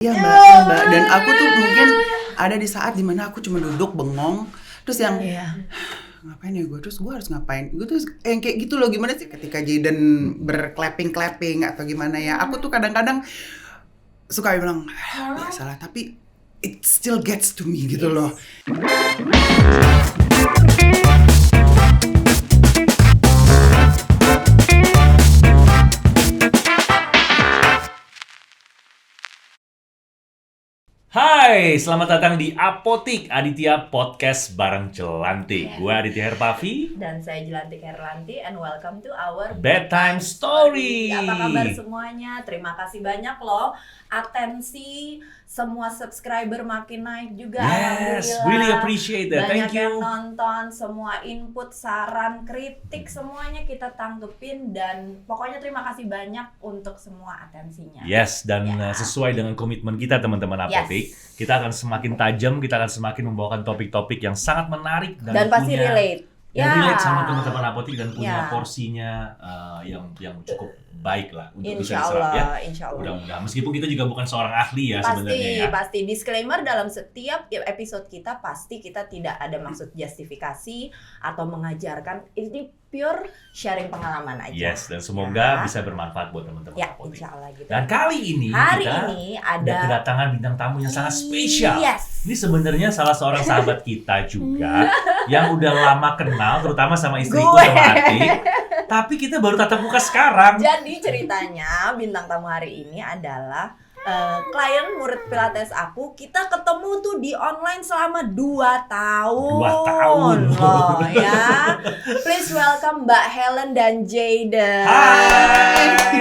Iya Mbak, dan aku tuh mungkin ada di saat dimana aku cuma duduk bengong, terus yang ngapain ya gue, terus gue harus ngapain, gue tuh yang kayak gitu loh, gimana sih ketika Jaden berclapping atau gimana ya, aku tuh kadang-kadang suka bilang, biasalah, tapi it still gets to me gitu loh. Hai, selamat datang di Apotik Aditya Podcast bareng Jelantik. Gue Aditya Herpavi. Dan saya Jelantik Herlanti, and welcome to our Bedtime Story. Apa kabar semuanya? Terima kasih banyak loh. Atensi semua subscriber makin naik juga. Yes, Alhamdulillah. really appreciate that. Banyak Thank you. yang nonton, semua input, saran, kritik, semuanya kita tanggepin. Dan pokoknya terima kasih banyak untuk semua atensinya. Yes, dan Ya. sesuai dengan komitmen kita teman-teman Apotik, kita akan semakin tajam, kita akan semakin membawakan topik-topik yang sangat menarik Dan pasti punya, relate. dan relate sama teman-teman Apotik dan punya Ya. porsinya yang cukup baik lah untuk bisa Insya diserap ya. Allah, insya Allah. Mudah-mudahan meskipun kita juga bukan seorang ahli ya sebenarnya ya. Pasti disclaimer dalam setiap episode kita, pasti kita tidak ada maksud justifikasi atau mengajarkan, ini pure sharing pengalaman aja. Yes, dan semoga Ya. bisa bermanfaat buat teman-teman Ya, Apotik. insya Allah gitu. Dan kali ini Hari kita ini ada kedatangan bintang tamu yang sangat spesial. Yes. Ini sebenarnya salah seorang sahabat kita juga yang udah lama kenal, terutama sama istriku Gue. sama Atik. Tapi kita baru tatap muka sekarang. Jadi ceritanya bintang tamu hari ini adalah klien murid Pilates aku. Kita ketemu tuh di online selama 2 tahun. 2 tahun. Loh ya. Please welcome Mbak Helen dan Jaden. Hai.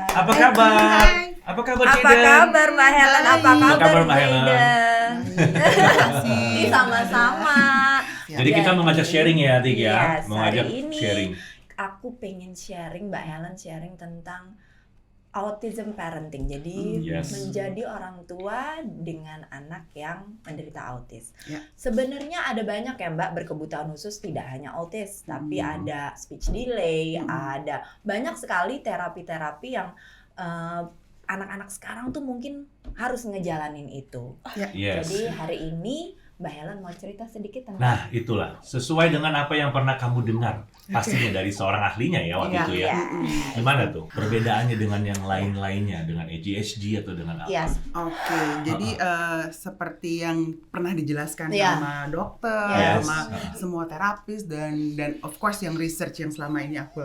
Apa kabar? Apa kabar Apa Jaden? kabar Mbak Helen? Apa Hai. kabar, Apa kabar, Mbak Helen? Jaden? Ih, sama-sama. Jadi kita mengajak sharing ya, Atik ya. Yes, Mengajak hari ini sharing. aku pengen sharing, Mbak Helen sharing tentang autism parenting. Jadi Yes. menjadi orang tua dengan anak yang menderita autis. Ya. Sebenarnya ada banyak ya Mbak berkebutuhan khusus, tidak hanya autis, tapi ada speech delay, ada banyak sekali terapi-terapi yang anak-anak sekarang tuh mungkin harus ngejalanin itu. Yes. Jadi hari ini Mbak Helen mau cerita sedikit tentang Nah, itulah. Sesuai dengan apa yang pernah kamu dengar. Pastinya dari seorang ahlinya ya waktu Iya. itu ya. Gimana tuh perbedaannya dengan yang lain-lainnya? Dengan ADHD atau dengan apa? Yes. Oke, jadi seperti yang pernah dijelaskan Iya. sama dokter, Yes. sama semua terapis dan of course yang research yang selama ini aku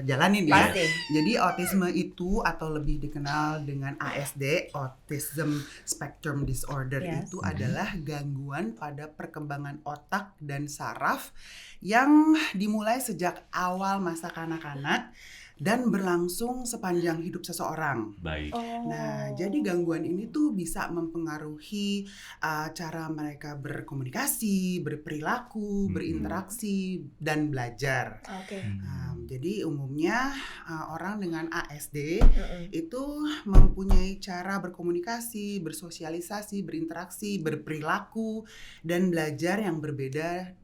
jalanin ya. Pasti. Jadi autisme itu atau lebih dikenal dengan ASD, Autism Spectrum Disorder, Yes. itu adalah gangguan pada perkembangan otak dan saraf yang dimulai sejak awal masa kanak-kanak dan berlangsung sepanjang hidup seseorang. Baik. Nah, jadi gangguan ini tuh bisa mempengaruhi cara mereka berkomunikasi, berperilaku, berinteraksi, dan belajar. Oke. Jadi umumnya orang dengan ASD itu mempunyai cara berkomunikasi, bersosialisasi, berinteraksi, berperilaku, dan belajar yang berbeda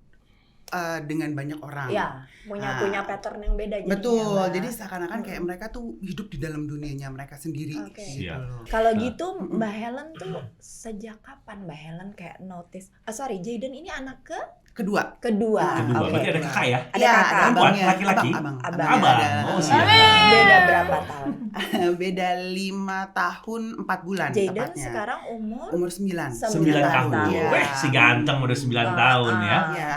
dengan banyak orang. Ya, punya pattern yang beda jadinya. Betul, Mbak. jadi seakan-akan kayak mereka tuh hidup di dalam dunianya mereka sendiri. Oke. Gitu Siap. loh. Kalau gitu Mbak Helen tuh sejak kapan Mbak Helen kayak notice? Jaden ini anak Kedua. kedua. Kedua, Oke. berarti ada kakak ya? Ada Iya, kakak. ada Perempuan, abangnya. laki-laki? Abang. Abang. Ada. Oh, siap. Beda berapa tahun? Beda 5 tahun 4 bulan Jaden tepatnya. sekarang umur Umur 9. 9 tahun. Iya. Weh, si ganteng udah 9 tahun ya. Iya.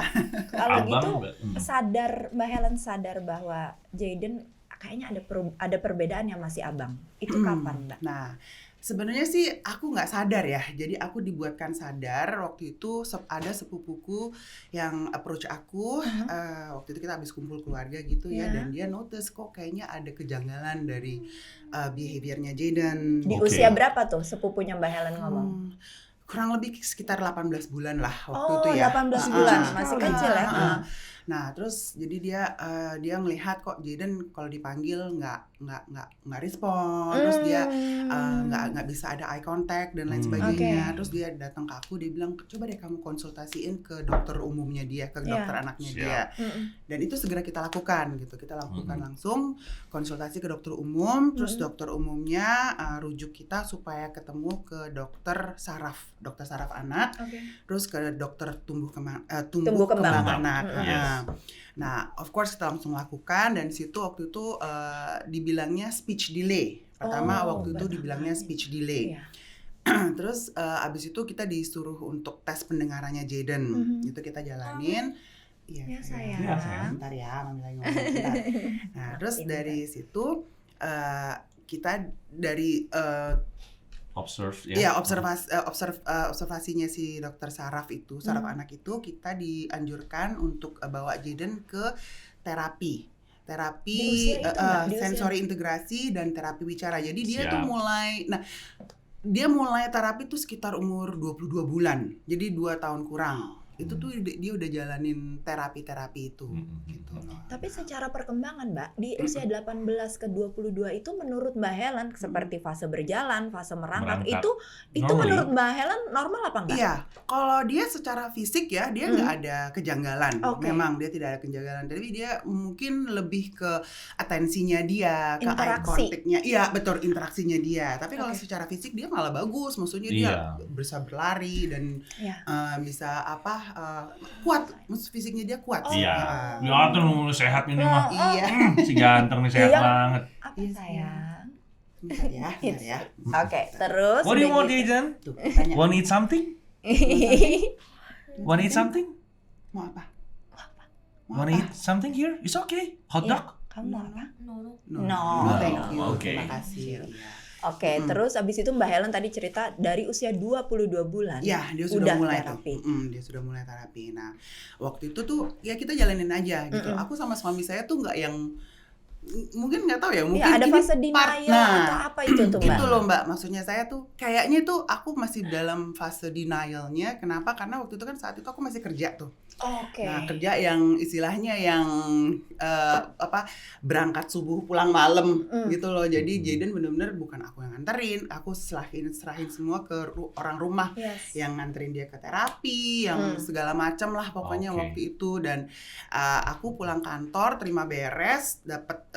Kalau gitu Abang. Mbak Helen sadar bahwa Jaden kayaknya ada perbedaan yang masih abang. Itu kapan, Mbak? Nah, sebenarnya sih aku nggak sadar ya. Jadi aku dibuatkan sadar waktu itu ada sepupuku yang approach aku. Waktu itu kita habis kumpul keluarga gitu ya, Iya. dan dia notice kok kayaknya ada kejanggalan dari behaviornya Jaden. Di Oke. usia berapa tuh sepupunya Mbak Helen ngomong? Kurang lebih sekitar 18 bulan lah waktu Oh, itu ya. 18 bulan, masih kecil ya. Nah terus jadi dia ngelihat kok Jaden kalau dipanggil nggak respon, terus dia nggak bisa ada eye contact dan lain sebagainya. Terus dia datang ke aku, dia bilang coba deh kamu konsultasiin ke dokter umumnya dia, ke dokter anaknya dia. Dan itu segera kita lakukan gitu, kita lakukan langsung konsultasi ke dokter umum, terus dokter umumnya rujuk kita supaya ketemu ke dokter saraf anak, terus ke dokter tumbuh kembang anak. Nah, of course kita langsung lakukan, dan situ waktu itu dibilangnya speech delay. Pertama waktu itu dibilangnya speech delay. Terus abis itu kita disuruh untuk tes pendengarannya Jaden. Itu kita jalanin. Iya sayang. Bentar ya, Mami lagi ngomong bentar. Nah, terus dari situ kita dari observasinya si dokter saraf anak itu, kita dianjurkan untuk bawa Jaden ke terapi sensori integrasi dan terapi wicara. Jadi dia tuh mulai terapi tuh sekitar umur 22 bulan. Jadi 2 tahun kurang. Itu tuh dia udah jalanin terapi itu gitu loh. Tapi secara perkembangan Mbak, di usia 18 ke 22 itu menurut Mbak Helen seperti fase berjalan, fase merangkak. Itu menurut Mbak Helen normal apa enggak? Iya, kalau dia secara fisik ya dia nggak ada kejanggalan. Memang dia tidak ada kejanggalan, tapi dia mungkin lebih ke atensinya dia, ke eye contact-nya. Iya, betul, interaksinya dia. Tapi kalau secara fisik dia malah bagus, maksudnya dia bisa berlari dan bisa kuat, fisiknya dia kuat. Iya, tuh sehat ini mah. Si ganteng nih sehat banget. Apa sayang? Bentar ya. Oke, terus. What do you want, Jaden? Want to eat something? Want to eat something? Mau apa? Want to eat something here? It's okay. Hot dog? Kamu mau apa? No, thank you. Terima kasih. Oke, terus abis itu Mbak Helen tadi cerita dari usia 22 bulan. Iya, dia sudah mulai terapi. Dia sudah mulai terapi. Nah, waktu itu tuh ya kita jalanin aja gitu. Aku sama suami saya tuh nggak yang mungkin nggak tahu ya, mungkin ada fase denial atau apa itu tuh Mbak? Itu loh Mbak, maksudnya saya tuh kayaknya tuh aku masih dalam fase denialnya. Kenapa? Karena waktu itu kan saat itu aku masih kerja tuh. Nah, kerja yang istilahnya yang berangkat subuh pulang malam gitu loh. Jadi Jaden benar-benar bukan aku yang nganterin, aku serahin semua ke orang rumah yang nganterin dia ke terapi, yang segala macam lah pokoknya waktu itu. Dan aku pulang kantor, terima beres, dapat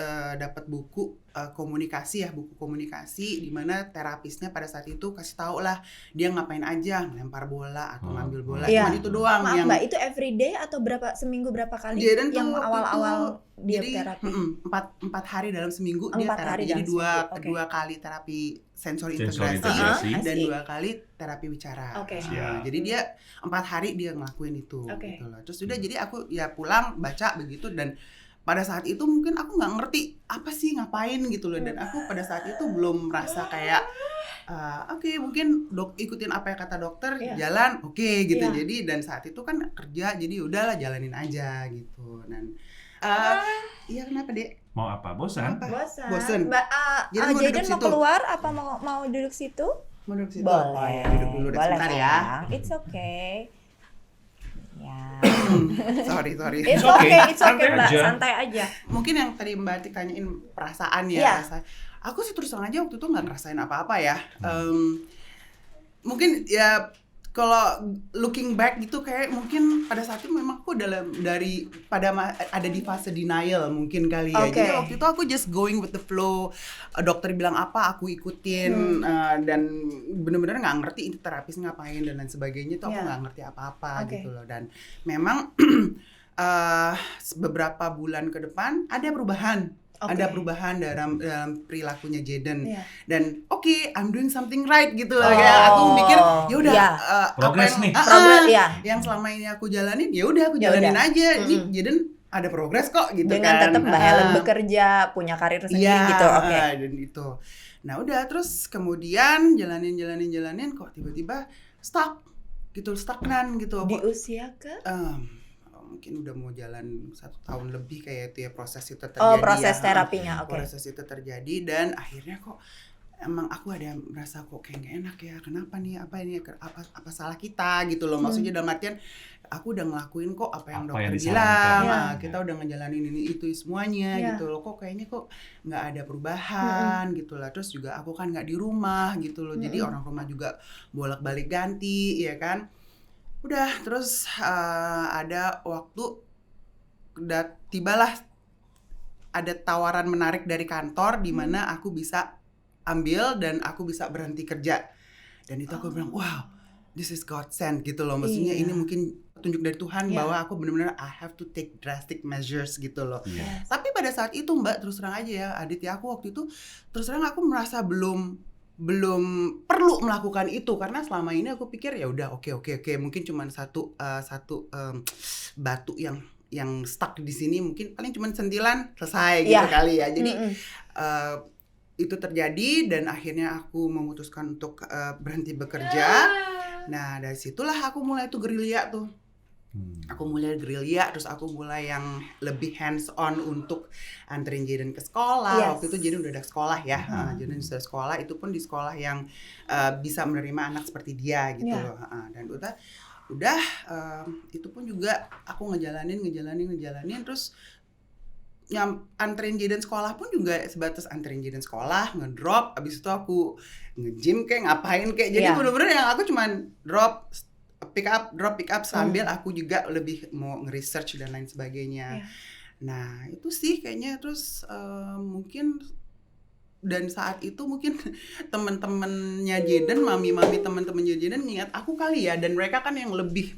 buku buku komunikasi di mana terapisnya pada saat itu kasih tahu lah dia ngapain aja, lempar bola atau ngambil bola. Cuma itu doang. Maaf Mbak, itu everyday atau seminggu berapa kali? Jaden yang awal-awal dia terapi? 4 hari dalam seminggu dia terapi. Jadi dua kali terapi sensori integrasi dan 2 kali terapi wicara. Jadi dia 4 hari dia ngelakuin itu gitu loh. Terus udah, jadi aku ya pulang baca begitu, dan pada saat itu mungkin aku nggak ngerti apa sih ngapain gitu loh, dan aku pada saat itu belum merasa kayak mungkin ikutin apa yang kata dokter, jalan gitu. Jadi dan saat itu kan kerja, jadi udahlah jalanin aja gitu. Dan kenapa Dek? Mau apa? Bosan? Bosan. Mbak Jaden mau keluar apa mau duduk situ? Mau duduk situ. Boleh. Duduk dulu sebentar ya. It's okay. Ya. Sorry. It's okay Mbak, santai aja. Mungkin yang tadi Mbak Atik tanyain perasaan ya. Aku sih terus terang aja waktu itu nggak ngerasain apa-apa ya. Mungkin ya kalau looking back gitu kayak mungkin pada saat itu memang aku ada di fase denial mungkin kali ya. Jadi waktu itu aku just going with the flow. Dokter bilang apa aku ikutin, dan benar-benar nggak ngerti ini terapis ngapain dan lain sebagainya. Itu aku nggak ngerti apa-apa gitu loh. Dan memang beberapa bulan ke depan ada perubahan. Ada perubahan dalam perilakunya Jaden. Dan I'm doing something right gitu loh. Ya aku mikir ya udah progres nih. Yang selama ini aku jalanin ya udah aku jalanin aja. Ini Jaden ada progres kok gitu. Dengan kan. tetap Mbak Helen bekerja, punya karir sendiri gitu. Dan itu. Nah udah, terus kemudian jalanin kok tiba-tiba stagnan gitu. Di usia ke? Mungkin udah mau jalan 1 tahun lebih kayak itu ya proses itu terjadi. Proses terapinya, Proses itu terjadi dan akhirnya kok emang aku ada merasa kok kayak gak enak ya, kenapa nih, apa salah kita gitu loh. Maksudnya dalam artian aku udah ngelakuin kok apa yang dokter bilang, kita udah ngejalanin ini itu semuanya gitu loh, kok kayaknya kok nggak ada perubahan gitu lah. Terus juga aku kan nggak di rumah gitu loh, jadi orang rumah juga bolak-balik ganti ya kan. Udah terus ada waktu tibalah ada tawaran menarik dari kantor di mana aku bisa ambil dan aku bisa berhenti kerja. Dan itu aku bilang, wow, this is God sent gitu loh. Maksudnya ini mungkin petunjuk dari Tuhan bahwa aku benar-benar I have to take drastic measures gitu loh. Tapi pada saat itu Mbak, terus terang aja ya Aditya, aku waktu itu terus terang aku merasa belum perlu melakukan itu karena selama ini aku pikir ya udah oke mungkin cuma satu batu yang stuck di sini, mungkin paling cuma sentilan selesai gitu kali ya. Jadi itu terjadi dan akhirnya aku memutuskan untuk berhenti bekerja. Nah dari situlah aku mulai tuh gerilya tuh. Aku mulai gerilya, terus aku mulai yang lebih hands on untuk anterin Jaden ke sekolah. Waktu itu Jaden udah ada sekolah ya, Jaden sudah sekolah, itu pun di sekolah yang bisa menerima anak seperti dia gitu loh. Dan udah itu pun juga aku ngejalanin terus yang anterin Jaden sekolah pun juga sebatas anterin Jaden sekolah, ngedrop, abis itu aku nge-gym kayak ngapain kayak. Jadi bener-bener yang aku cuman drop pick up sambil aku juga lebih mau nge-research dan lain sebagainya. Nah itu sih kayaknya. Terus mungkin dan saat itu mungkin teman-temannya Jaden, mami-mami teman-temannya Jaden ngeliat aku kali ya, dan mereka kan yang lebih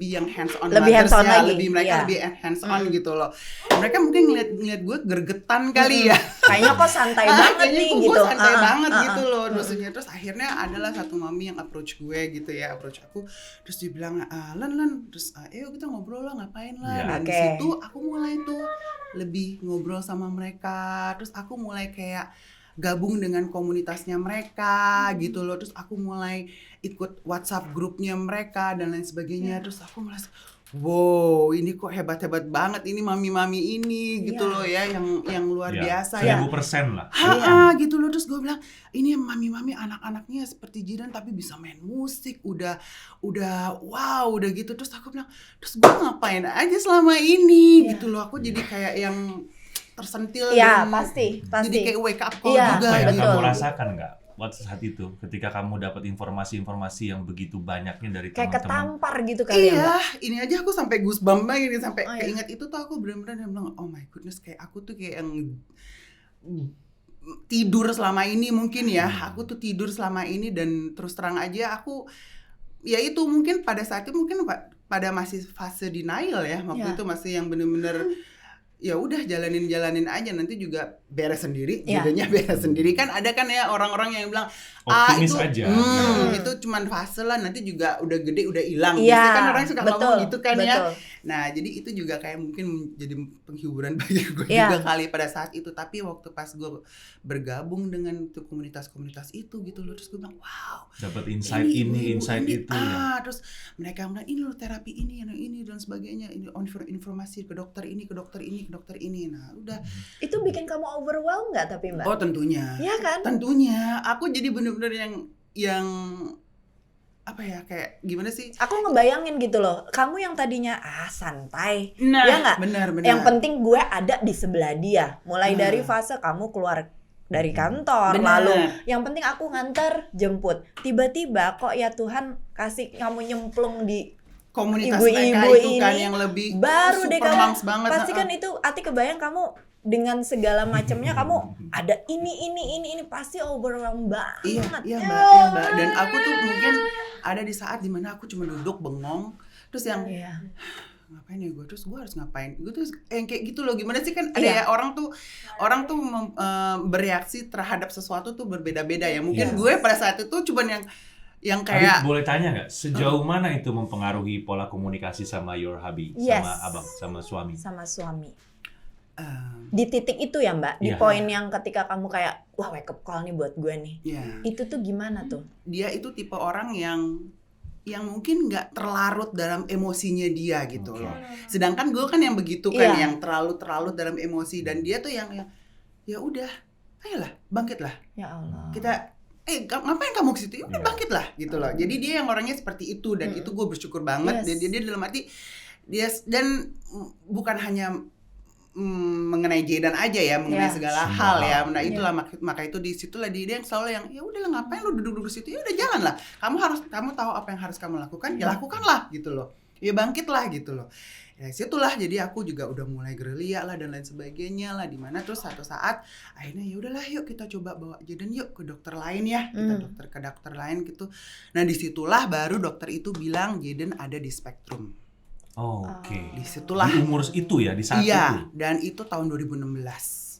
yang hands on, lebih hands on lagi, lebih hands on gitu loh. Mereka mungkin ngeliat gue gergetan kali ya. Kayaknya kok santai banget nih gitu. Santai banget gitu loh. Terus akhirnya adalah satu mami yang approach gue gitu ya, approach aku. Terus dia bilang, Len, terus ayo kita ngobrol lah, ngapain lah. Dan di situ aku mulai tuh lebih ngobrol sama mereka. Terus aku mulai kayak gabung dengan komunitasnya mereka gitu loh. Terus aku mulai ikut WhatsApp grupnya mereka dan lain sebagainya. Terus aku merasa, wow, ini kok hebat-hebat banget ini mami-mami ini gitu loh ya, yang luar biasa 1000% lah. Gitu loh. Terus gue bilang, ini mami-mami anak-anaknya seperti Jidan tapi bisa main musik, udah wow, udah gitu. Terus aku bilang, terus gue ngapain aja selama ini gitu loh. Aku jadi kayak yang tersentil dan pasti. Jadi kayak wake up call juga. Apa yang gitu. kamu rasakan nggak waktu saat itu ketika kamu dapat informasi-informasi yang begitu banyaknya dari teman-teman? Kayak ketampar gitu kali ya. Ini aja aku sampai goosebumps banget ini, sampai keinget itu tuh aku benar-benar bilang, oh my goodness, kayak aku tuh kayak yang tidur selama ini mungkin ya. Aku tuh tidur selama ini dan terus terang aja aku ya itu mungkin pada saat itu mungkin pada masih fase denial ya. Waktu itu masih yang benar-benar ya udah jalanin aja, nanti juga beres sendiri, jadinya beres sendiri. Kan ada kan ya orang-orang yang bilang optimis itu aja. Itu cuman fase lah, nanti juga udah gede udah hilang. Biasanya kan orang suka ngomong gitu kan ya. Nah jadi itu juga kayak mungkin jadi penghiburan bagi gue juga kali pada saat itu. Tapi waktu pas gue bergabung dengan komunitas-komunitas itu gitu loh, terus gue bilang wow, dapat insight ini insight itu ya. Terus mereka bilang ini loh terapi ini dan sebagainya, ini informasi ke dokter ini. Nah udah. Itu bikin kamu overwhelmed nggak tapi Mbak? Oh tentunya. Iya kan? Tentunya. Aku jadi bener-bener yang apa ya, kayak gimana sih? Aku ngebayangin gitu loh. Kamu yang tadinya santai, nah, ya nggak? Benar. Yang penting gue ada di sebelah dia. Mulai dari fase kamu keluar dari kantor, lalu yang penting aku nganter, jemput. Tiba-tiba kok ya Tuhan kasih kamu nyemplung di komunitas ibu-ibu mereka itu ini, kan yang lebih baru deh kamu banget. Pasti kan itu Ati kebayang kamu dengan segala macamnya kamu ada ini pasti overwhelmed banget. Iya Mbak. Dan aku tuh mungkin ada di saat dimana aku cuma duduk bengong, terus yang ngapain ya gue, terus gue harus ngapain, gue tuh kayak gitu loh. Gimana sih kan ada ya orang tuh bereaksi terhadap sesuatu tuh berbeda-beda ya. Mungkin gue pada saat itu cuman yang kayak Adit, boleh tanya nggak sejauh mana itu mempengaruhi pola komunikasi sama your hubby, sama abang, sama suami? Sama suami. Di titik itu ya Mbak, di poin yang ketika kamu kayak wah wake up call nih buat gue nih. Itu tuh gimana tuh? Dia itu tipe orang yang mungkin nggak terlarut dalam emosinya dia gitu loh. Sedangkan gue kan yang begitu kan, yang terlalu dalam emosi, dan dia tuh yang ya udah ayolah, bangkitlah. Ya Allah. Kita ngapain kamu ke situ? Ya udah Iya. bangkitlah gitu loh. Jadi dia yang orangnya seperti itu dan itu gue bersyukur banget. Yes. Dan dia dalam arti dia dan bukan hanya mengenai Jayden aja ya, mengenai segala Semua hal ya. hal. Nah itulah maka itu di situlah dia yang selalu yang ya udahlah ngapain lu duduk-duduk situ, ya udah jalanlah. Kamu tahu apa yang harus kamu lakukan, ya lakukanlah gitu loh. Ya bangkitlah gitu loh. Ya situlah jadi aku juga udah mulai gerilya lah dan lain sebagainya lah, di mana terus satu saat akhirnya ya udahlah yuk kita coba bawa Jayden yuk ke dokter lain ya. Kita ke dokter lain gitu. Nah disitulah baru dokter itu bilang Jayden ada di spektrum. Oke. Disitulah. Di umur itu ya, di saat itu. Iya, dan itu tahun 2016.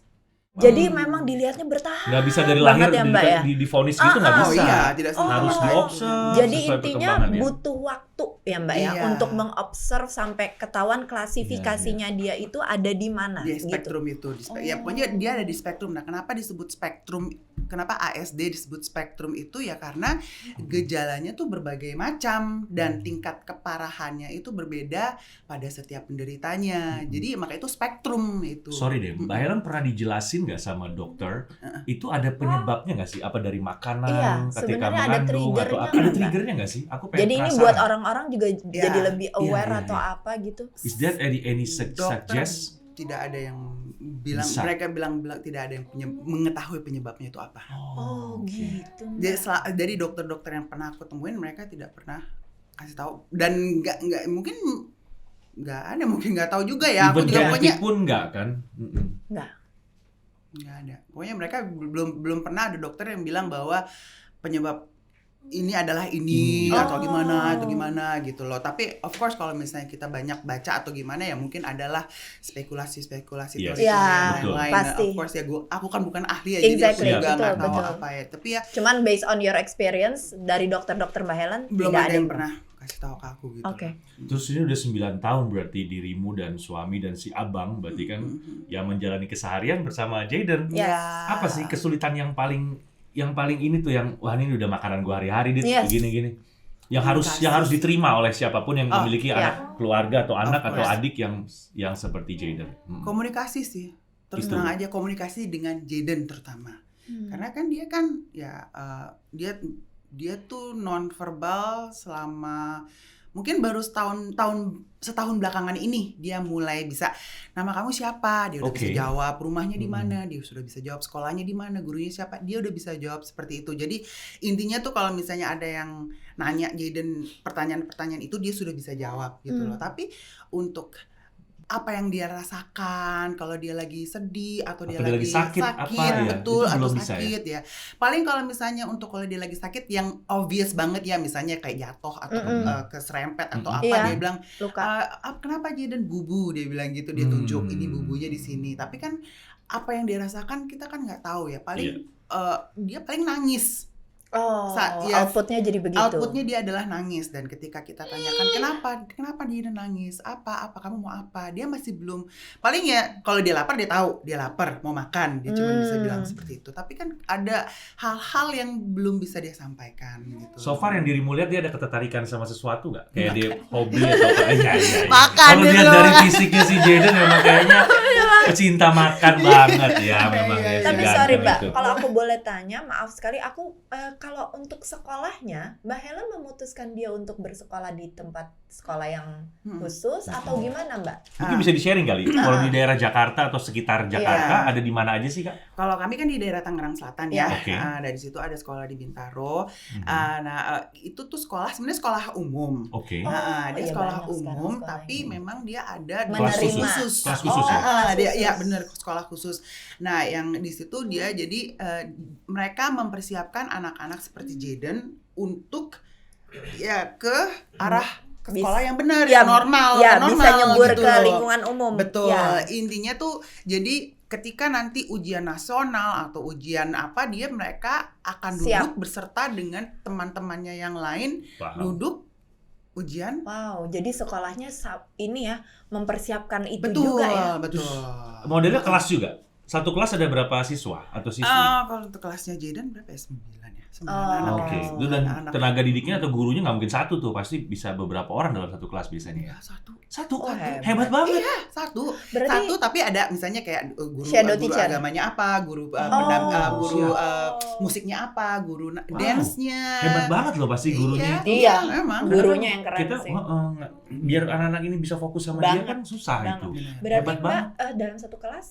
Jadi memang dilihatnya bertahap. Nggak bisa dari lahir banget ya, Mbak, ya? divonis gitu nggak bisa. Oh iya, tidak Harus semua. diobserv. Jadi sesuai intinya perkembangannya. butuh waktu ya Mbak ya Iya. untuk mengobserv sampai ketahuan klasifikasinya dia itu ada di mana Di gitu. spektrum itu. Ya pokoknya dia ada di spektrum. Nah kenapa disebut spektrum, kenapa ASD disebut spektrum itu ya karena gejalanya tuh berbagai macam dan tingkat keparahannya itu berbeda pada setiap penderitanya. Jadi maka itu spektrum itu. Sorry deh, Mbak Helen pernah dijelasin nggak sama dokter? Itu ada penyebabnya nggak sih? Apa dari makanan, Iya, ketika sebenarnya ada mengandung atau triggernya ada nggak? triggernya nggak sih? Aku pengen Jadi ini penasaran. buat orang-orang juga jadi lebih aware iya, atau iya. apa gitu. Is there any Dokter suggest? tidak ada yang bilang, Bisa. mereka bilang tidak ada yang mengetahui penyebabnya itu apa. Oh gitu. Dari dokter-dokter yang pernah aku temuin mereka tidak pernah kasih tahu dan nggak mungkin nggak ada, mungkin nggak tahu juga ya. Aku Even juga genetik pokoknya pun nggak kan? nggak ada. Pokoknya mereka belum pernah ada dokter yang bilang bahwa penyebab ini adalah ini atau gimana gitu loh. Tapi of course kalau misalnya kita banyak baca atau gimana ya mungkin adalah spekulasi Yes. teori Ya, yang lain. pasti. Of course ya aku kan bukan ahli ya, Exactly, jadi aku juga nggak betul, tahu betul. apa ya. Tapi ya Cuman based on your experience dari dokter-dokter Mbak Helen belum tidak ada yang pernah kasih tahu ke aku gitu. Oke. Terus ini udah 9 tahun berarti dirimu dan suami dan si abang berarti kan ya menjalani keseharian bersama Jayden. Yes. Apa sih kesulitan yang paling ini tuh yang wah ini udah makanan gua hari-hari Yes. gini. Yang harus diterima oleh siapapun yang memiliki iya. anak keluarga atau anak Of atau course. adik yang seperti Jayden. Komunikasi sih. Terus Itu. terang aja komunikasi dengan Jayden terutama. Karena kan dia kan ya dia tuh non-verbal selama mungkin baru setahun belakangan ini dia mulai bisa, nama kamu siapa, dia udah Oke. bisa jawab, rumahnya di mana, dia sudah bisa jawab sekolahnya di mana, gurunya siapa, dia udah bisa jawab seperti itu. Jadi intinya tuh kalau misalnya ada yang nanya Jayden pertanyaan-pertanyaan itu dia sudah bisa jawab gitu loh. Tapi untuk apa yang dia rasakan kalau dia lagi sedih atau dia lagi sakit apa ya? betul, Itu atau belum bisa sakit ya. Paling kalau misalnya untuk kalau dia lagi sakit yang obvious banget ya, misalnya kayak jatuh atau keserempet atau apa, Iya. dia bilang Luka. kenapa Jayden bubu, dia bilang gitu, dia tunjuk ini bubunya di sini. Tapi kan apa yang dia rasakan kita kan nggak tahu ya. Paling dia paling nangis. Outputnya jadi begitu. Outputnya dia adalah nangis, dan ketika kita tanyakan kenapa dia nangis, apa kamu mau apa, dia masih belum, paling ya kalau dia lapar dia tahu dia lapar mau makan, dia cuma bisa bilang seperti itu. Tapi kan ada hal-hal yang belum bisa dia sampaikan gitu. So far yang dirimu lihat dia ada ketertarikan sama sesuatu nggak? Kayak dia hobi atau apa? Iya. Makan Kalau gitu lihat loh. dari fisiknya si Jayden memang kayaknya pecinta makan banget ya memang ya. si Tapi ganteng sorry Mbak, itu. kalau aku boleh tanya, maaf sekali, aku kalau untuk sekolahnya, Mbak Helen memutuskan dia untuk bersekolah di tempat sekolah yang khusus atau gimana Mbak? Mungkin bisa di-sharing kali. Kalau di daerah Jakarta atau sekitar Jakarta ada di mana aja sih Kak? Kalau kami kan di daerah Tangerang Selatan ya. Oke. Dari situ ada sekolah di Bintaro. Itu tuh sebenarnya sekolah umum. Oke. Dia iya, sekolah banyak sekarang umum, sekolah tapi ini. memang dia ada Menerima. Kelas khusus ya? Dia khusus. ya benar, sekolah khusus. Nah, yang di situ dia jadi mereka mempersiapkan anak-anak seperti Jayden untuk ya ke arah ke sekolah yang benar, yang normal, ya, yang normal bisa nyebur gitu ke loh. lingkungan umum. Betul. Ya. Intinya tuh jadi ketika nanti ujian nasional atau ujian apa, mereka akan duduk beserta dengan teman-temannya yang lain. Paham. Duduk ujian. Wow, jadi sekolahnya ini ya mempersiapkan itu Betul, juga ya. betul. Modelnya kelas juga? Satu kelas ada berapa siswa atau siswi? Kalau untuk kelasnya Jayden berapa ya? 9 ya? anak Oke, ya. itu dan Anak-anak. tenaga didiknya atau gurunya nggak mungkin satu tuh, pasti bisa beberapa orang dalam satu kelas biasanya ya. Satu, Oh, hebat banget. Iya, satu Berarti tapi ada misalnya kayak guru shadow guru teacher? agamanya apa, guru siap. musiknya apa, guru dance-nya. Hebat banget loh pasti gurunya. Iya, memang. gurunya yang keren Kita sih. biar anak-anak ini bisa fokus sama dia Banget. kan susah Banget. itu. Berarti Hebat Mbak banget. dalam satu kelas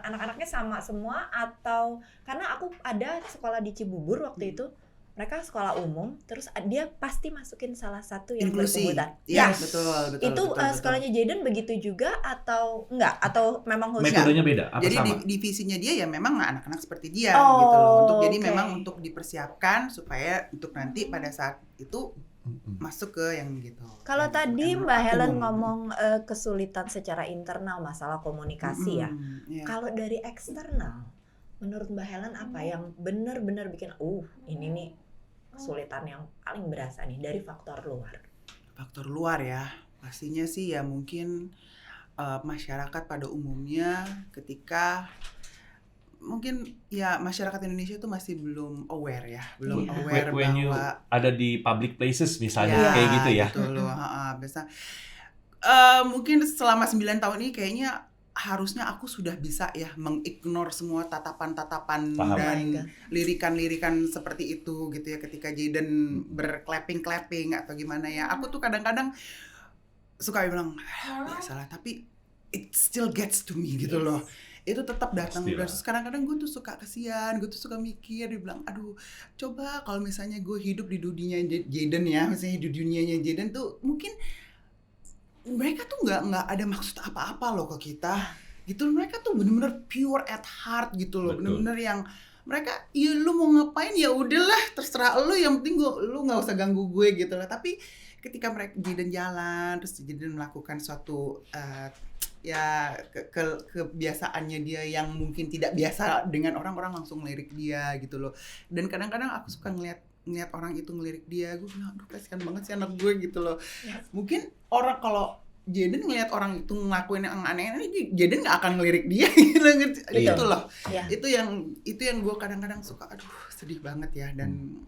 anak-anaknya sama semua atau karena aku ada sekolah di Cibubur waktu itu mereka sekolah umum terus dia pasti masukin salah satu yang Inklusi. berkebutuhan. Iya, Ya. betul. Itu sekolahnya Jaden begitu juga atau enggak atau memang khusus? Metodenya beda apa Jadi sama? divisinya dia ya memang anak-anak seperti dia Oh, gitu loh. Jadi oke. memang untuk dipersiapkan supaya untuk nanti pada saat itu masuk ke yang gitu. Kalau Yang tadi yang Mbak Helen umum. ngomong kesulitan secara internal masalah komunikasi ya. Iya. Kalau dari eksternal, menurut Mbak Helen apa yang benar-benar bikin ini nih kesulitan yang paling berasa nih dari faktor luar? Faktor luar ya, pastinya sih ya mungkin masyarakat pada umumnya ketika mungkin ya masyarakat Indonesia itu masih belum aware ya, belum Iya. aware When you bahwa ada di public places misalnya ya, kayak gitu ya. Gitu loh, biasa. Mungkin selama 9 tahun ini kayaknya harusnya aku sudah bisa ya mengignore semua tatapan-tatapan Paham. dan Oh my God. lirikan-lirikan seperti itu gitu ya ketika Jaden berclapping atau gimana ya. Aku tuh kadang-kadang suka bilang biasalah tapi it still gets to me gitu loh. Itu tetap datang. Pastilah. Terus kadang-kadang gue tuh suka kesian, gue tuh suka mikir, dia bilang, aduh, coba kalau misalnya gue hidup di dunia Jaden ya, misalnya di dunianya Jaden tuh mungkin mereka tuh nggak ada maksud apa-apa loh ke kita, gitu. Mereka tuh bener-bener pure at heart gitu loh, Betul. bener-bener yang mereka, ya lu mau ngapain ya udahlah, terserah lu, yang penting lu nggak usah ganggu gue gitu lah. Tapi ketika mereka Jaden jalan, terus Jaden melakukan suatu ya kebiasaannya dia yang mungkin tidak biasa dengan orang langsung ngelirik dia gitu loh. Dan kadang-kadang aku suka ngeliat orang itu ngelirik dia, gue bilang aduh kasihan banget sih anak gue gitu loh. Yes. Mungkin orang kalau Jaden ngeliat orang itu ngelakuin yang aneh-aneh, Jaden nggak akan ngelirik dia gitu loh. Iya. Itu yang gue kadang-kadang suka, aduh sedih banget ya. Dan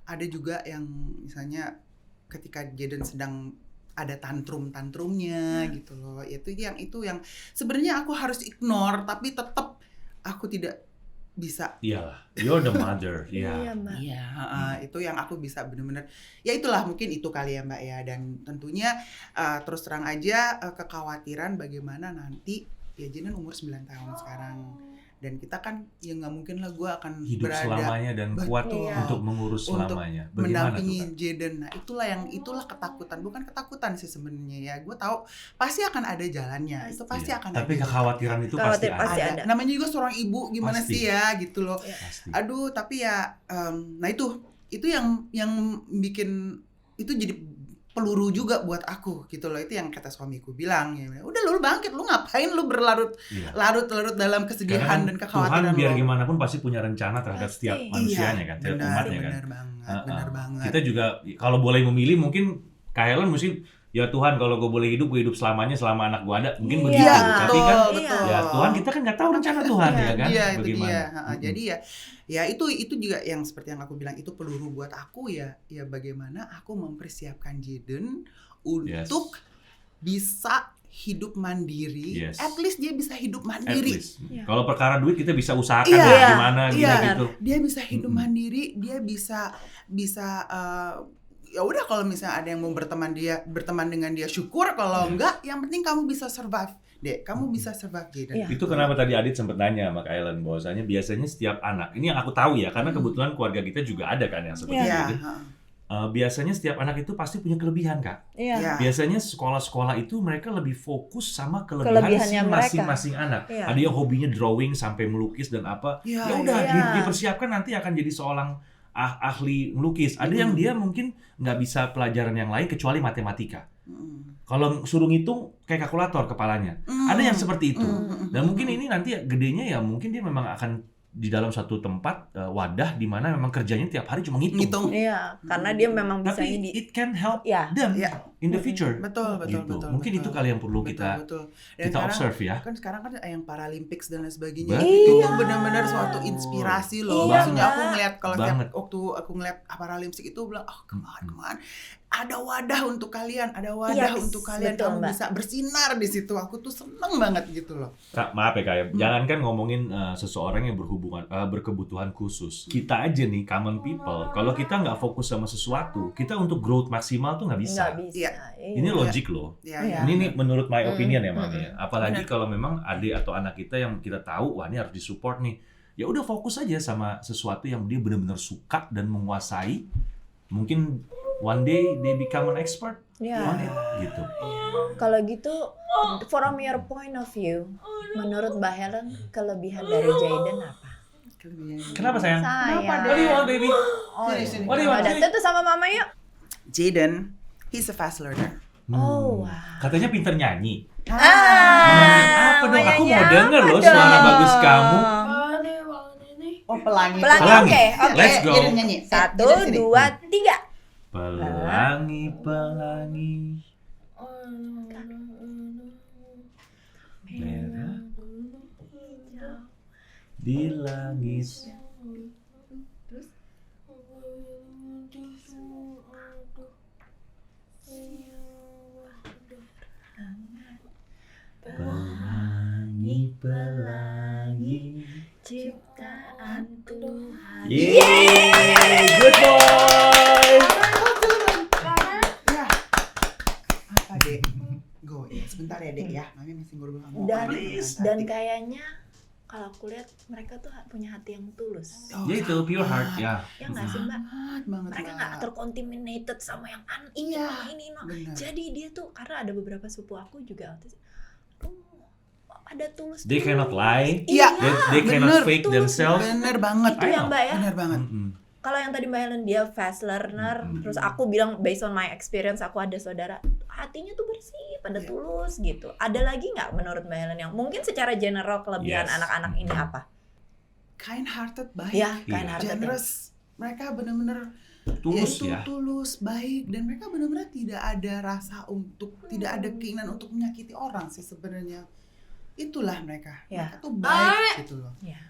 ada juga yang misalnya ketika Jaden sedang ada tantrumnya gitu loh. Itu yang sebenarnya aku harus ignore, tapi tetap aku tidak bisa. Iyalah, you're the mother. Iya, Mbak. Iya, itu yang aku bisa benar-benar. Ya itulah mungkin itu kali ya Mbak ya. Dan tentunya terus terang aja kekhawatiran bagaimana nanti ya Jaden umur 9 tahun sekarang. Dan kita kan ya nggak mungkin lah gue akan Hidup berada selamanya dan kuat Betul. untuk mengurus Untuk selamanya. Bagaimana tuh, mendampingi Kak? Jaden. Nah, itulah ketakutan. Bukan ketakutan sih sebenarnya ya. Gue tahu pasti akan ada jalannya. Itu pasti Iya. akan Tapi ada. kekhawatiran itu pasti Khawatir, ada. pasti ada. Namanya juga seorang ibu, gimana Pasti. sih ya gitu loh. Pasti. Aduh, tapi ya nah itu yang bikin itu jadi peluru juga buat aku gitu loh. Itu yang kata suamiku bilang ya, udah lu bangkit, lu ngapain lu berlarut Iya. larut dalam kesedihan dan Tuhan kekhawatiran biar lo. gimana pun pasti punya rencana terhadap Pasti. setiap manusianya kan, setiap umatnya kan. Benar banget, Uh-uh. benar banget. Kita juga kalau boleh memilih mungkin Kak Helen mesti ya Tuhan kalau gue boleh hidup, gue hidup selamanya selama anak gue ada. Mungkin Iya, begitu. Tapi kan betul. ya Tuhan kita kan nggak tahu rencana Tuhan ya kan. Iya, itu Bagaimana? dia. Jadi ya itu juga yang seperti yang aku bilang, itu peluru buat aku ya bagaimana aku mempersiapkan Jaden untuk bisa hidup mandiri. Yes. At least dia bisa hidup At mandiri. least. Iya. Kalau perkara duit kita bisa usahakan Iya. ya, gimana Iya. gitu. Dia bisa hidup Mm-mm. mandiri, dia bisa ya udah kalau misalnya ada yang mau berteman dengan dia syukur, kalau enggak yang penting kamu bisa survive. Dek, kamu bisa survive Jaden. Iya. Itu kenapa tadi Adit sempat nanya sama Kak Ellen bahwasanya biasanya setiap anak, ini yang aku tahu ya, karena kebetulan keluarga kita juga ada kan yang seperti Iya. itu. Biasanya setiap anak itu pasti punya kelebihan, Kak. Iya. Biasanya sekolah-sekolah itu mereka lebih fokus sama kelebihan Kelebihannya si mereka. masing-masing anak. Iya. Ada yang hobinya drawing sampai melukis dan apa. Iya, Ya udah iya. dipersiapkan nanti akan jadi seorang ahli melukis. Ada yang dia mungkin nggak bisa pelajaran yang lain kecuali matematika. Kalau suruh ngitung kayak kalkulator kepalanya. Ada yang seperti itu. Dan mungkin ini nanti gedenya ya mungkin dia memang akan di dalam satu tempat wadah di mana memang kerjanya tiap hari cuma ngitung. Iya, karena dia memang bisa Tapi it can help Ya. them Ya. in the future. Betul. Mungkin itu kali yang perlu kita Dan kita sekarang, observe ya. Kan sekarang kan yang Paralympics dan lain sebagainya Betul. itu benar-benar suatu inspirasi loh. Iya, Maksudnya aku Mbak. ngeliat kalau Banget. waktu aku ngeliat Paralympics itu bilang, come on. Ada wadah untuk kalian, ada wadah Yes, untuk kalian, betul, kamu Mbak. bisa bersinar di situ. Aku tuh seneng banget gitu loh. Kak, maaf ya Kak ya, jangankan ngomongin seseorang yang berkebutuhan khusus. Kita aja nih, common people, kalau kita nggak fokus sama sesuatu, kita untuk growth maksimal tuh nggak bisa. nggak bisa. Iya. Ini logik loh. Ya, Iya. Ini nih menurut my opinion ya Mami ya. Apalagi Benar. kalau memang adik atau anak kita yang kita tahu, wah ini harus disupport nih. Ya udah fokus aja sama sesuatu yang dia benar-benar suka dan menguasai. Mungkin one day they become an expert Iya. on it gitu. Kalau gitu, from your point of view, menurut Mbak Helen, kelebihan dari Jayden apa? Kenapa sayang? Sayang. What do you want baby? Oh, Sini. What do you want? udah tuh sama mama yuk. Jaden, he's a fast learner. Oh, wow. Katanya pinter nyanyi. Ah, Apa dong? Aku nyanyi mau apa denger loh dong? suara bagus kamu. Oh, pelangi. Pelangi, Pelangi. oke. Let's go. Jaden nyanyi. 1, Jaden sini. 2, 3. Pelangi, pelangi, merah di langit. Pelangi, pelangi. Ciptaan Tuhan. Yeay, good boy. Ya. Apa, Dek? Go, ya. Sebentar ya, Dek ya. Mami masih ngurus kamu. Dan kayaknya kalau aku lihat mereka tuh punya hati yang tulus. Ya itu pure heart ya. Ya nggak sih Mbak? Banget, Mereka nggak terkontaminated sama yang ini, Iya, no, ini, no. benar. Jadi dia tuh, karena ada beberapa sepupu aku juga autis. Ada tulus. They cannot lie. Iya. They cannot bener. fake Tulus. themselves. Bener banget. Itu ya Mbak ya. Bener banget. Kalau yang tadi Mbak Helen dia fast learner, terus aku bilang based on my experience, aku ada saudara hatinya tuh bersih, pada tulus gitu. Ada lagi nggak menurut Mbak Helen yang mungkin secara general kelebihan Yes. anak-anak ini apa? Kind hearted, baik. Ya, kind hearted. Generous. Mereka bener-bener Tulus yaitu ya. tulus, baik, dan mereka benar-benar tidak ada rasa untuk, tidak ada keinginan untuk menyakiti orang sih sebenarnya. Itulah mereka. Ya. Mereka tuh baik gitu loh. Ya.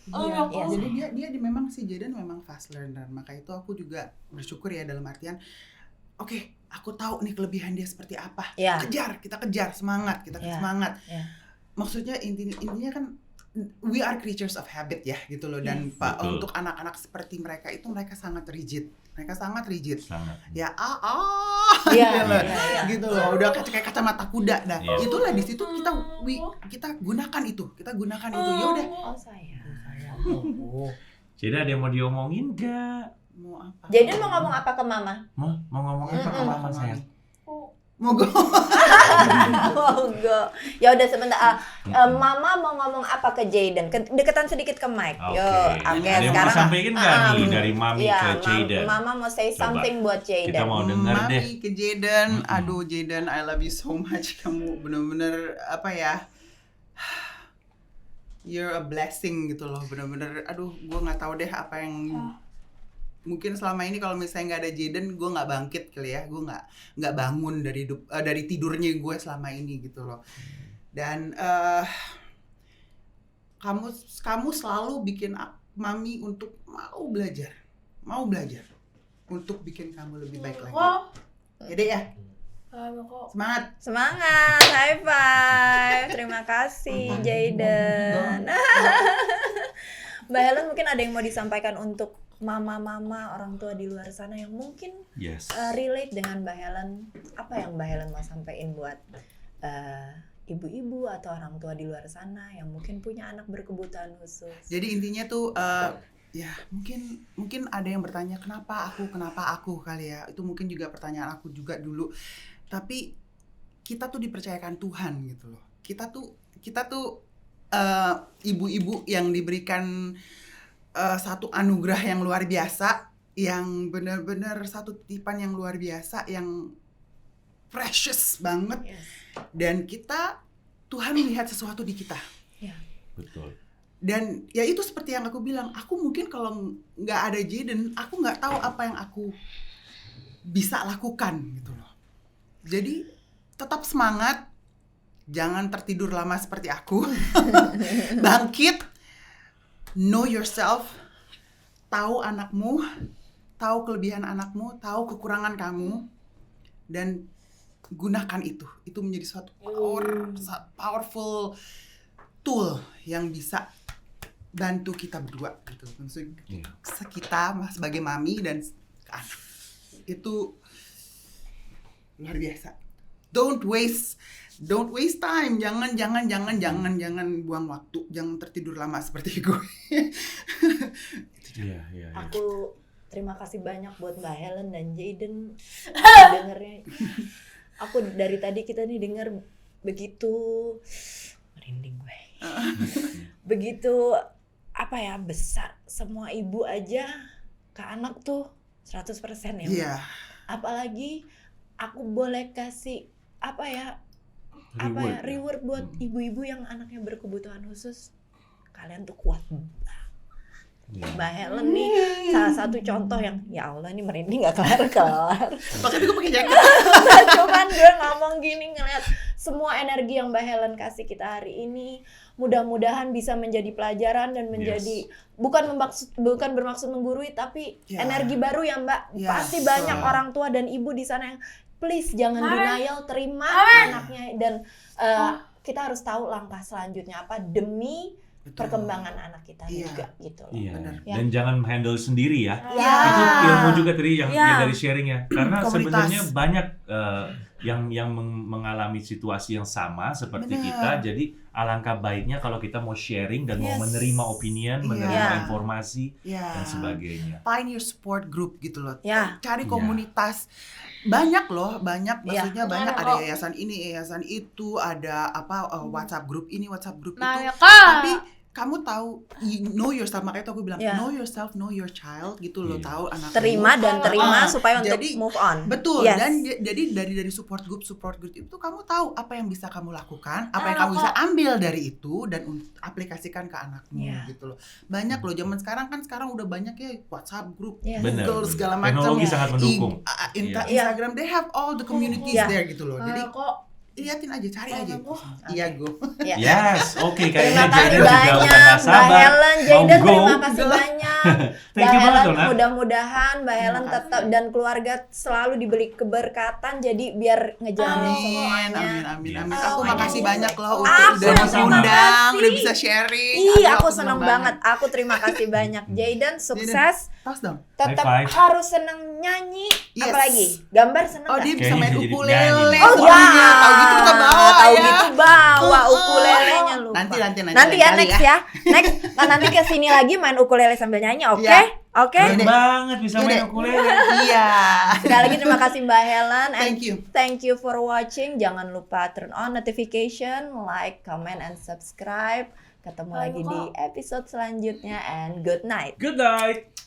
Iya. Iya Jadi sih. dia memang si Jaden memang fast learner. Maka itu aku juga bersyukur ya dalam artian, oke, aku tahu nih kelebihan dia seperti apa. Ya. Kita kejar, semangat, kita Ya. semangat. Ya. Maksudnya intinya kan we are creatures of habit ya gitu loh, dan Yes. Betul. untuk anak-anak seperti mereka itu mereka sangat rigid. Sangat. Ya Iya, gitu loh. iya. Gitu loh, udah kayak kacamata kuda. Nah, Iya. itulah di situ kita gunakan itu. Ya udah. Oh sayang. Jadi ada yang mau diomongin nggak? Mau apa? Jadi mau ngomong apa ke mama? Mau ngomong apa ke mama sayang? Mau go. Oh enggak. Ya udah sebentar. Mama mau ngomong apa ke Jayden? Deketan sedikit ke mic. Yo, oke. Ada yang mau Sekarang disampaikan nggak nih dari Mami iya, ke Jayden? Mama mau say Coba. something buat Jayden. Kita mau denger deh. Mami ke Jaden. Aduh Jaden, I love you so much. Kamu bener-bener apa ya? You're a blessing gitu loh, bener-bener. Aduh, gue nggak tahu deh apa yang mungkin selama ini kalau misalnya nggak ada Jaden, gue nggak bangkit kali ya. Gue nggak bangun dari tidurnya gue selama ini gitu loh. Dan kamu selalu bikin Mami untuk mau belajar untuk bikin kamu lebih baik lagi. Ya deh ya. Semangat. High five. Terima kasih Jayden. Mbak Helen mungkin ada yang mau disampaikan untuk mama-mama orang tua di luar sana yang mungkin Yes. relate dengan Mbak Helen. Apa yang Mbak Helen mau sampaikan buat ibu-ibu atau orang tua di luar sana yang mungkin punya anak berkebutuhan khusus? Jadi intinya tuh ya mungkin ada yang bertanya kenapa aku kali ya. Itu mungkin juga pertanyaan aku juga dulu. Tapi kita tuh dipercayakan Tuhan gitu loh. Kita tuh ibu-ibu yang diberikan satu anugerah yang luar biasa, yang benar-benar satu titipan yang luar biasa, yang precious banget. Yes. Dan Tuhan melihat sesuatu di kita. Ya. Betul. Dan ya itu seperti yang aku bilang, aku mungkin kalau nggak ada Jayden, aku nggak tahu apa yang aku bisa lakukan gitu loh. Jadi tetap semangat, jangan tertidur lama seperti aku. Bangkit, know yourself, tahu anakmu, tahu kelebihan anakmu, tahu kekurangan kamu, dan gunakan itu. Itu menjadi suatu powerful tool yang bisa bantu kita berdua gitu. Maksudnya kita sebagai mami dan anak itu luar biasa. Don't waste time. Jangan buang waktu. Jangan tertidur lama seperti gue. Iya. Aku terima kasih banyak buat Mbak Helen dan Jayden dengernya. Aku dari tadi kita nih denger begitu merinding gue. Begitu besar, semua ibu aja ke anak tuh 100% ya. Iya. Apalagi aku boleh kasih reward buat ibu-ibu yang anaknya berkebutuhan khusus. Kalian tuh kuat banget. Mbak Helen nih salah satu contoh yang ya Allah ini merinding gak kelar-kelar. Makanya gue pakai jaket. Cuman gue ngomong gini ngeliat semua energi yang Mbak Helen kasih kita hari ini, mudah-mudahan bisa menjadi pelajaran dan menjadi bukan bermaksud menggurui, tapi energi baru ya Mbak. Pasti banyak orang tua dan ibu di sana yang please jangan denial, terima anaknya dan kita harus tahu langkah selanjutnya apa demi perkembangan anak kita juga gitu loh. Iya. Benar. Dan jangan handle sendiri ya. Ya. Itu ilmu juga tadi yang dari sharing ya. Karena sebenarnya banyak yang mengalami situasi yang sama seperti kita. Jadi alangkah baiknya kalau kita mau sharing dan mau menerima opinion, menerima informasi dan sebagainya. Find your support group gitu loh. Cari Iya. komunitas. Banyak maksudnya banyak, ada yayasan ini, yayasan itu, ada WhatsApp group ini, WhatsApp group itu. Tapi kamu tahu, know yourself, makanya aku bilang know yourself, know your child gitu loh, tahu anak terima dan terima supaya untuk move on. Betul. Dan jadi dari support group itu kamu tahu apa yang bisa kamu lakukan, apa yang kamu bisa ambil dari itu dan aplikasikan ke anakmu gitu loh. Banyak loh zaman sekarang udah banyak ya WhatsApp group, Google segala macam. Teknologi sangat mendukung. Instagram, they have all the communities there gitu loh. Jadi liatin aja, cari aja. Iya, go. Yes, oke. Terima Kayaknya kasih Jayden juga udah banyak gak Mbak sabar. Helen, Jayden Mau go. terima kasih banyak. Thank you banget, Dona. Mudah-mudahan Mbak Helen tetap dan keluarga selalu diberi keberkatan jadi biar ngejalanin semuanya. Amin. Yes. Aku makasih banyak loh Aku udah terima diundang, kasih. udah bisa sharing. Aku seneng banget. Aku terima kasih banyak. Jayden sukses. Tos dong. Tetap High five. harus seneng nyanyi. Yes. Apalagi gambar seneng Oh, nggak? dia bisa main Kayaknya jadi ukulele. nyanyi. Oh Soalnya tahu gitu kita bawa tahu ya. gitu bawa ukulelenya lupa. Nanti ya kali next ya. Next nanti ke sini lagi main ukulele sambil nyanyi, oke? Iya. Oke. Keren banget bisa main ukulele. Iya. Sekali lagi terima kasih Mbak Helen. And Thank you. Thank you for watching. Jangan lupa turn on notification, like, comment, and subscribe. Ketemu lagi di episode selanjutnya and good night. Good night.